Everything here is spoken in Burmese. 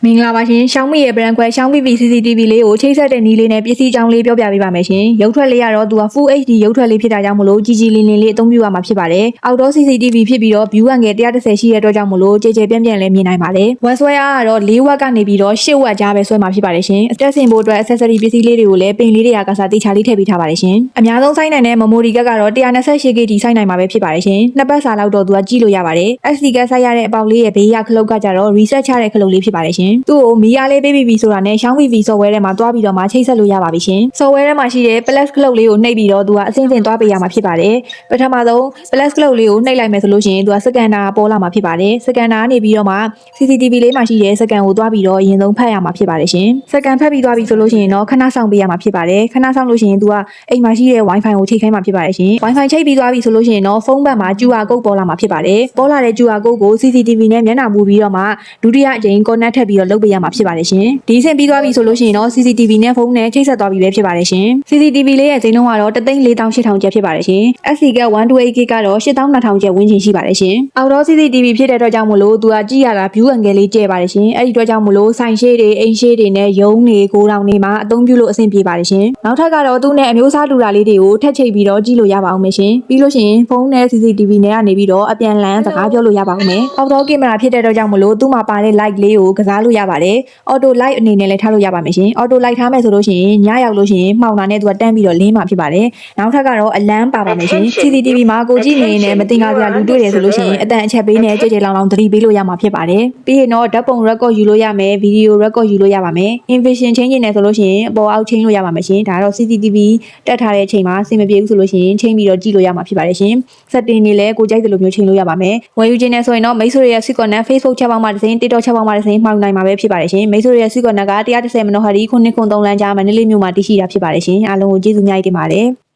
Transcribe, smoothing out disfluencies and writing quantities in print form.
မင်္ဂလာပါရှင်ရှောင်းမီရဲ့ brand ခွဲရှောင်း VV CCTV လေးကိုချိတ်ဆက်တဲ့နည်းလေးနဲ့ပစ္စည်းအကြောင်းလေးပြောပြပေးပါမယ်ရှင်ရုပ်ထွက်လေးကတော့သူက Full HD ရုပ်ထွက်လေးဖြစ်တာကြောင့်မလို့ကြီးကြီးလင်းလင်းလေးအသုံးပြုရမှာဖြစ်ပါတယ် Outdoor CCTV ဖြစ်ပြီးတော့ view angle 130ရှိတဲ့အတွက်ကြောင့်မလို့ကြဲကြဲပြန့်ပြန့်လေးမြင်နိုင်ပါတယ် Watt ဆွဲအားကတော့4 watt ကနေပြီးတော့8 watt ကြားပဲဆွဲမှာဖြစ်ပါတယ်ရှင်အသက်ဆင်ဖို့အတွက် accessory ပစ္စည်းလေးတွေကိုလည်းပင်လေးတွေကစားတိချာလေးထည့်ပေးထားပါတယ်ရှင်အများဆုံးစိုင်းနိုင်တဲ့ memory ကတ်ကတော့ 128GB စိုင်းနိုင်မှာပဲဖြစ်ပါတယ်ရှင်နှစ်ပတ်စာလောက်တော့သူကကြည့်လို့ရပါတယ် SD ကတ်စိုက်ရတဲ့အပေါက်လေးရဲ့ဘေးရခလုတ်ကကြတော့ reset ချတဲ့ခလုတ်လေးဖြစ်ပါတယ်ရှင်သူ့ကိုမီးအားလေးပေးပြီးဆိုတာနဲ့ Xiaomi VV software ထဲမှာတွားပြီးတော့မှချိတ်ဆက်လို့ရပါပြီရှင် software ထဲမှာရှိတဲ့ plus cloud လေးကိုနှိပ်ပြီးတော့သူကအစင်းစင်တွားပေးရမှာဖြစ်ပါတယ်ပထမဆုံး plus cloud လေးကိုနှိပ်လိုက်မယ်ဆိုလို့ရှိရင်သူကစကန်နာပေါ်လာမှာဖြစ်ပါတယ်စကန်နာကနေပြီးတော့မှ CCTV လေးမှာရှိတဲ့စကန်ကိုတွားပြီးတော့အရင်ဆုံးဖတ်ရမှာဖြစ်ပါတယ်ရှင်စကန်ဖတ်ပြီးတွားပြီးဆိုလို့ရှိရင်တော့ခဏဆောင်ပေးရမှာဖြစ်ပါတယ်ခဏဆောင်လို့ရှိရင်သူကအိမ်မှာရှိတဲ့ Wi-Fi ကိုချိတ်ခိုင်းမှာဖြစ်ပါတယ်ရှင် Wi-Fi ချိတ်ပြီးတွားပြီးဆိုလို့ရှိရင်တော့ဖုန်းဘက်မှာ QR code ပေါ်လာမှာဖြစ်ပါတယ်ပေါ်လာတဲ့ QR code ကို CCTV နဲ့မျက်နှာမူပြီးတော့မှဒုတိယအကြိမ် connect ထပ်ပြီးတော့လုပ်ပေးရမှာဖြစ်ပါတယ်ရှင်ဒီအဆင့်ပြီးသွားပြီဆိုလို့ရှိရင်တော့ CCTV နဲ့ဖုန်းနဲ့ချိတ်ဆက်သွားပြီပဲဖြစ်ပါတယ်ရှင် CCTV လေးရဲ့ဈေးနှုန်းကတော့1,48,000ကျပ်ဖြစ်ပါတယ်ရှင် SD က 128GB ကတော့8,200ကျပ်ဝန်းကျင်ရှိပါတယ်ရှင် Outdoor CCTV ဖြစ်တဲ့အတွက်ကြောင့်မလို့သူကကြည့်ရတာ view angle လေးကျဲပါတယ်ရှင်အဲ့ဒီအတွက်ကြောင့်မလို့ဆိုင်ရှေးတွေအိမ်ရှေးတွေနဲ့ရုံးတွေကိုတောင်တွေမှာအသုံးပြုလို့အဆင်ပြေပါတယ်ရှင်နောက်ထပ်ကတော့သူ့နဲ့အမျိုးအစားတူတာလေးတွေကိုထက်ချိတ်ပြီးတော့ကြည့်လို့ရပါအောင်မယ်ရှင်ပြီးလို့ရှိရင်ဖုန်းနဲ့ CCTV နဲ့ကနေပြီးတော့အပြန်လန်စကားပြောလို့ရပါအောင်မယ် Outdoor camera ဖြစ်တဲ့အတွက်ကြောင့်မလို့သူ့မှာပါတဲ့ light လေးကိုကစားလို့ရပါတယ် Auto light အနေနဲ့လည်းထားလို့ရပါမယ်ရှင် Auto light ထားမယ်ဆိုလို့ရှိရင်ညရောက်လို့ရှိရင်မှောင်တာနဲ့သူကတန်းပြီးတော့လင်းမှာဖြစ်ပါတယ်နောက်ထပ်ကတော့အလန်းပါပါမယ်ရှင် CCTV မှာကိုကြည့်နေနေမတင်ကားစရာလူတွေ့တယ်ဆိုလို့ရှိရင်အတန်အချက်ပေးနဲ့ကြဲကြဲလောင်လောင်သတိပေးလို့ရမှာဖြစ်ပါတယ်ပြီးရင်တော့ဓာတ်ပုံ record ယူလို့ရမယ် video record ယူလို့ရပါမယ် invision ချင်းနေဆိုလို့ရှိရင်အပေါ်အောက်ချင်းလို့ရပါမယ်ရှင်ဒါကတော့ CCTV တက်ထားတဲ့အချိန်မှာအဆင်မပြေဘူးဆိုလို့ရှိရင်ချင်းပြီးတော့ကြည့်လို့ရမှာဖြစ်ပါတယ်ရှင် setting တွေလည်းကိုကြိုက်တဲ့လိုမျိုးချင်းလို့ရပါမယ်ဝယ်ယူခြင်းနဲ့ဆိုရင်တော့မိတ်ဆွေရဲ့ Sicon နဲ့ Facebook ချက်ပေါင်းမှာတစ်စိမ်း TikTok ချက်ပေါင်းမှာတစ်စိမ်းမှောင်နိုင်မှာပဲဖြစ်ပါတယ်ရှင်မိတ်ဆွေရဲ့ Sicon က130 MHz ခုနှစ်ခု3လမ်းကြားမန္တလေးမြို့မှာတည်ရှိတာဖြစ်ပါတယ်ရှင်အားလုံးကိုကျေးဇူးများတင်ပါတယ်